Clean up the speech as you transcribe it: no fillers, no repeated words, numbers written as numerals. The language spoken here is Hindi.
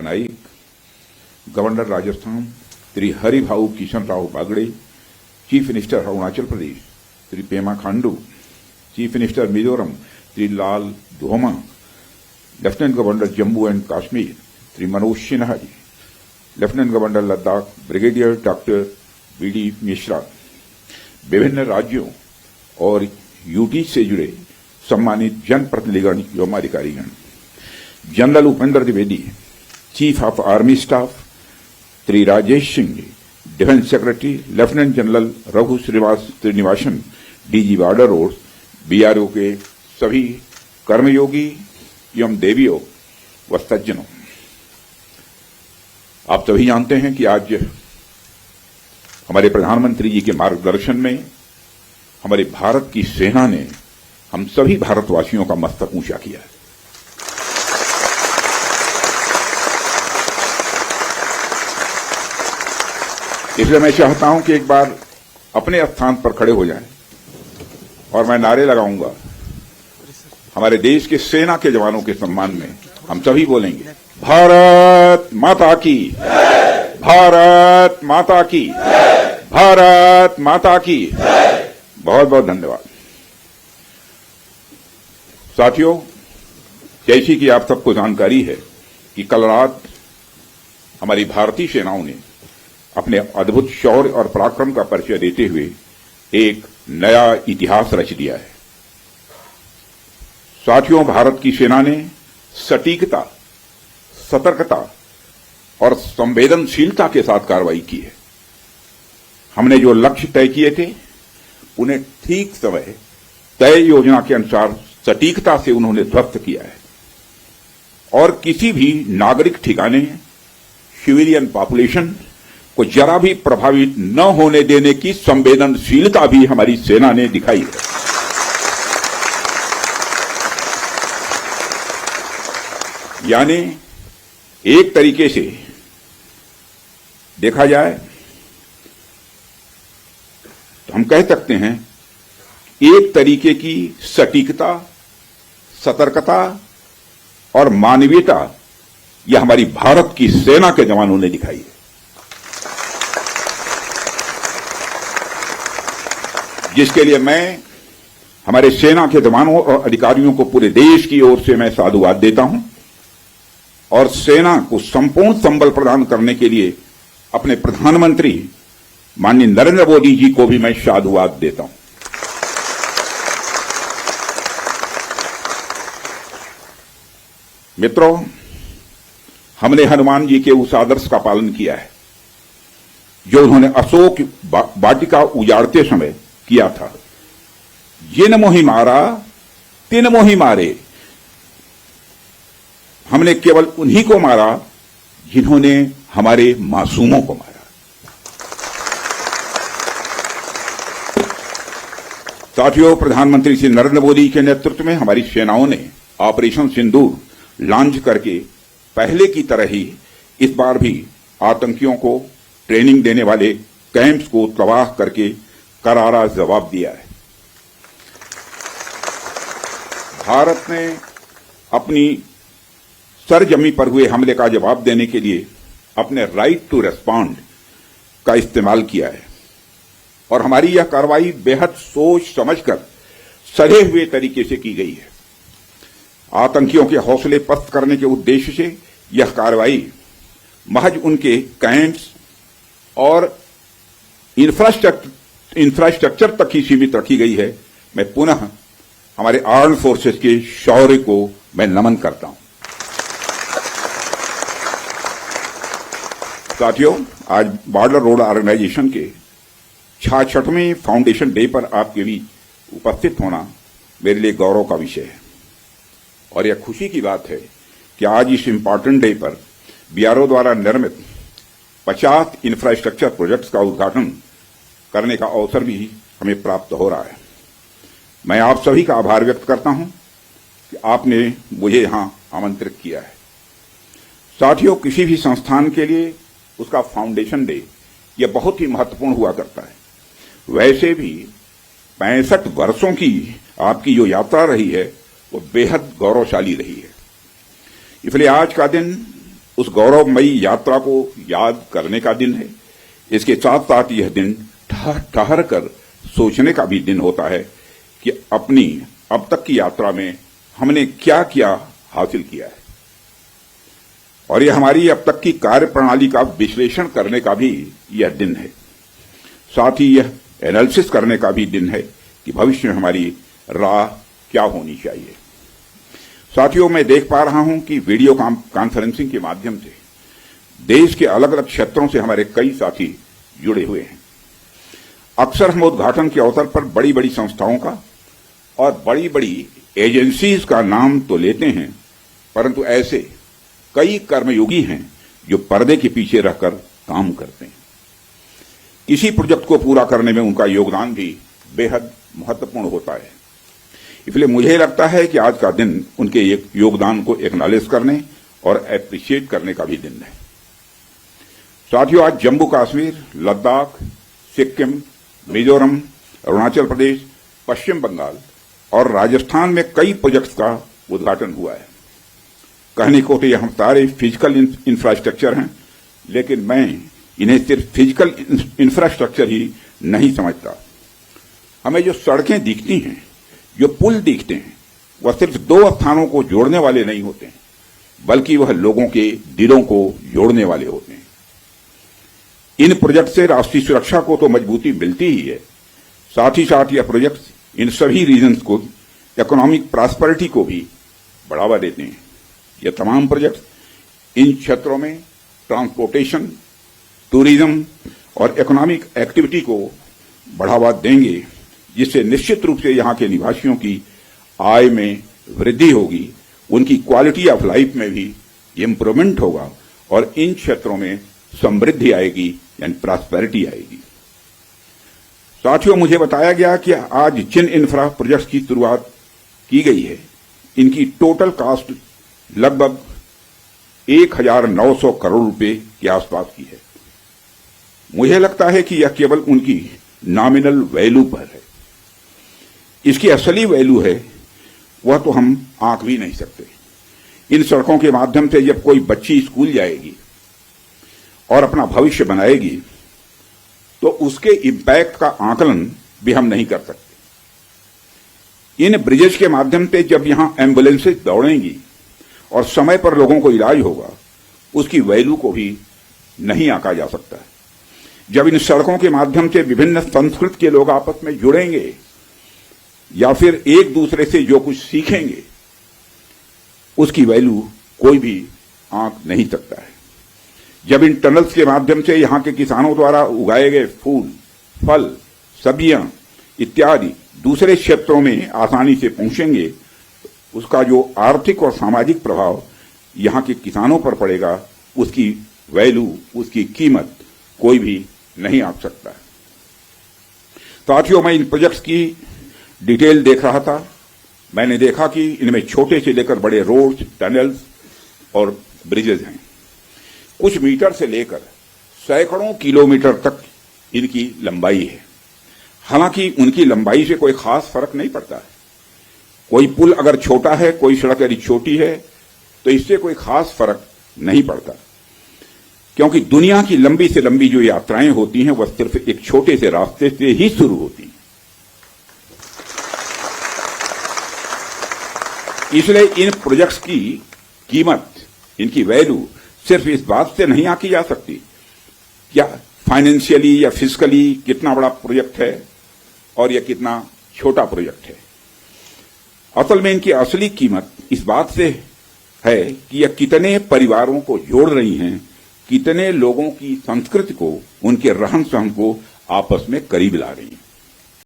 Naik, governor Rajasthan Shri Haribhau Kishan Rao Bagde, chief minister Arunachal Pradesh Shri Pema Khandu, chief minister Mizoram Shri Lalduhoma, lieutenant governor Jammu and Kashmir Shri Manoj Sinha ji, lieutenant governor Ladakh brigadier doctor BD Mishra, विभिन्न राज्यों और यूटी से जुड़े सम्मानित जनप्रतिनिधिगण एवं अधिकारीगण, general Upendra Dwivedi, chief of army staff Shri Rajesh Singh ji, defence secretary lieutenant general Raghu Srinivasan, DG border road, BRO के सभी कर्मयोगी एवं देवियों व सज्जनों, आप सभी जानते हैं कि आज हमारे प्रधानमंत्री जी के मार्गदर्शन में हमारे भारत की सेना ने हम सभी भारतवासियों का मस्तक ऊंचा किया है। इसलिए मैं चाहता हूं कि एक बार अपने स्थान पर खड़े हो जाएं और मैं नारे लगाऊंगा। हमारे देश के सेना के जवानों के सम्मान में हम सभी बोलेंगे, भारत माता की, भारत माता की, भारत माता की। बहुत बहुत धन्यवाद। साथियों, जैसी कि आप सबको जानकारी है कि कल रात हमारी भारतीय सेनाओं ने अपने अद्भुत शौर्य और पराक्रम का परिचय देते हुए एक नया इतिहास रच दिया है। साथियों, भारत की सेना ने सटीकता, सतर्कता और संवेदनशीलता के साथ कार्रवाई की है। हमने जो लक्ष्य तय किए थे उन्हें ठीक समय तय योजना के अनुसार सटीकता से उन्होंने ध्वस्त किया है और किसी भी नागरिक ठिकाने, सिविलियन पॉपुलेशन को जरा भी प्रभावित न होने देने की संवेदनशीलता भी हमारी सेना ने दिखाई है। यानी एक तरीके से देखा जाए तो हम कह सकते हैं एक तरीके की सटीकता, सतर्कता और मानवीयता यह हमारी भारत की सेना के जवानों ने दिखाई है, जिसके लिए मैं हमारे सेना के जवानों और अधिकारियों को पूरे देश की ओर से मैं साधुवाद देता हूं और सेना को संपूर्ण संबल प्रदान करने के लिए अपने प्रधानमंत्री माननीय नरेंद्र मोदी जी को भी मैं साधुवाद देता हूं। मित्रों, हमने हनुमान जी के उस आदर्श का पालन किया है जो उन्होंने अशोक वाटिका उजाड़ते समय किया था, जिन मोहि मारा तिन मोहि मारे। हमने केवल उन्हीं को मारा जिन्होंने हमारे मासूमों को मारा। साथियों, प्रधानमंत्री श्री नरेंद्र मोदी के नेतृत्व में हमारी सेनाओं ने ऑपरेशन सिंदूर लॉन्च करके पहले की तरह ही इस बार भी आतंकियों को ट्रेनिंग देने वाले कैंप्स को तबाह करके करारा जवाब दिया है। भारत ने अपनी सरजमी पर हुए हमले का जवाब देने के लिए अपने राइट टू रेस्पॉन्ड का इस्तेमाल किया है और हमारी यह कार्रवाई बेहद सोच समझकर सधे हुए तरीके से की गई है। आतंकियों के हौसले पस्त करने के उद्देश्य से यह कार्रवाई महज उनके कैंप्स और इंफ्रास्ट्रक्चर तक ही सीमित रखी गई है। मैं पुनः हमारे आर्म्ड फोर्सेस के शौर्य को मैं नमन करता हूं। साथियों, आज बॉर्डर रोड ऑर्गेनाइजेशन के 66वें फाउंडेशन डे पर आपके बीच उपस्थित होना मेरे लिए गौरव का विषय है और यह खुशी की बात है कि आज इस इंपॉर्टेंट डे पर बीआरओ द्वारा निर्मित 50 इंफ्रास्ट्रक्चर प्रोजेक्ट्स का उद्घाटन करने का अवसर भी हमें प्राप्त हो रहा है। मैं आप सभी का आभार व्यक्त करता हूं कि आपने मुझे यहां आमंत्रित किया है। साथियों, किसी भी संस्थान के लिए उसका फाउंडेशन डे यह बहुत ही महत्वपूर्ण हुआ करता है। वैसे भी 65 वर्षों की आपकी जो यात्रा रही है वो बेहद गौरवशाली रही है। इसलिए आज का दिन उस गौरवमयी यात्रा को याद करने का दिन है। इसके साथ साथ यह दिन ठहर कर सोचने का भी दिन होता है कि अपनी अब तक की यात्रा में हमने क्या क्या हासिल किया है, और यह हमारी अब तक की कार्यप्रणाली का विश्लेषण करने का भी यह दिन है। साथ ही यह एनालिसिस करने का भी दिन है कि भविष्य में हमारी राह क्या होनी चाहिए। साथियों, मैं देख पा रहा हूं कि वीडियो कॉन्फ्रेंसिंग के माध्यम से देश के अलग अलग क्षेत्रों से हमारे कई साथी जुड़े हुए हैं। अक्सर हम उद्घाटन के अवसर पर बड़ी बड़ी संस्थाओं का और बड़ी बड़ी एजेंसीज का नाम तो लेते हैं, परंतु ऐसे कई कर्मयोगी हैं जो पर्दे के पीछे रहकर काम करते हैं। किसी प्रोजेक्ट को पूरा करने में उनका योगदान भी बेहद महत्वपूर्ण होता है। इसलिए मुझे लगता है कि आज का दिन उनके एक योगदान को एक्नॉलेज करने और एप्रिशिएट करने का भी दिन है। साथियों, आज जम्मू कश्मीर, लद्दाख, सिक्किम, मिजोरम, अरुणाचल प्रदेश, पश्चिम बंगाल और राजस्थान में कई प्रोजेक्ट्स का उद्घाटन हुआ है। कहने को तो ये हम सारे फिजिकल इंफ्रास्ट्रक्चर हैं, लेकिन मैं इन्हें सिर्फ फिजिकल इंफ्रास्ट्रक्चर ही नहीं समझता। हमें जो सड़कें दिखती हैं, जो पुल दिखते हैं, वह सिर्फ दो स्थानों को जोड़ने वाले नहीं होते हैं, बल्कि वह लोगों के दिलों को जोड़ने वाले होते हैं। इन प्रोजेक्ट से राष्ट्रीय सुरक्षा को तो मजबूती मिलती ही है, साथ ही साथ यह प्रोजेक्ट इन सभी रीजन्स को इकोनॉमिक प्रॉस्पेरिटी को भी बढ़ावा देते हैं। यह तमाम प्रोजेक्ट इन क्षेत्रों में ट्रांसपोर्टेशन, टूरिज्म और इकोनॉमिक एक्टिविटी को बढ़ावा देंगे, जिससे निश्चित रूप से यहां के निवासियों की आय में वृद्धि होगी, उनकी क्वालिटी ऑफ लाइफ में भी इम्प्रूवमेंट होगा और इन क्षेत्रों में समृद्धि आएगी, यानी प्रॉस्पेरिटी आएगी। साथियों, मुझे बताया गया कि आज जिन इंफ्रा प्रोजेक्ट्स की शुरुआत की गई है, इनकी टोटल कॉस्ट लगभग 1900 करोड़ रुपए के आसपास की है। मुझे लगता है कि यह केवल उनकी नॉमिनल वैल्यू पर है। इसकी असली वैल्यू है वह तो हम आंक भी नहीं सकते। इन सड़कों के माध्यम से जब कोई बच्ची स्कूल जाएगी और अपना भविष्य बनाएगी, तो उसके इंपैक्ट का आकलन भी हम नहीं कर सकते। इन ब्रिजेस के माध्यम से जब यहां एम्बुलेंसेज दौड़ेंगी और समय पर लोगों को इलाज होगा, उसकी वैल्यू को भी नहीं आंका जा सकता है। जब इन सड़कों के माध्यम से विभिन्न संस्कृति के लोग आपस में जुड़ेंगे या फिर एक दूसरे से जो कुछ सीखेंगे, उसकी वैल्यू कोई भी आंक नहीं सकता है। जब इन टनल्स के माध्यम से यहां के किसानों द्वारा उगाए गए फूल, फल, सब्जियां इत्यादि दूसरे क्षेत्रों में आसानी से पहुंचेंगे, उसका जो आर्थिक और सामाजिक प्रभाव यहां के किसानों पर पड़ेगा, उसकी वैल्यू, उसकी कीमत कोई भी नहीं आंक सकता। साथियों, मैं इन प्रोजेक्ट्स की डिटेल देख रहा था। मैंने देखा कि इनमें छोटे से लेकर बड़े रोड्स, टनल्स और ब्रिजेज हैं। कुछ मीटर से लेकर सैकड़ों किलोमीटर तक इनकी लंबाई है। हालांकि उनकी लंबाई से कोई खास फर्क नहीं पड़ता है। कोई पुल अगर छोटा है, कोई सड़क यदि छोटी है, तो इससे कोई खास फर्क नहीं पड़ता, क्योंकि दुनिया की लंबी से लंबी जो यात्राएं होती हैं, वह सिर्फ एक छोटे से रास्ते से ही शुरू होती हैं। इसलिए इन प्रोजेक्ट्स की कीमत, इनकी वैल्यू सिर्फ इस बात से नहीं आंकी जा सकती क्या फाइनेंशियली या फिजिकली कितना बड़ा प्रोजेक्ट है और यह कितना छोटा प्रोजेक्ट है। असल में इनकी असली कीमत इस बात से है कि यह कितने परिवारों को जोड़ रही हैं, कितने लोगों की संस्कृति को, उनके रहन सहन को आपस में करीब ला रही हैं।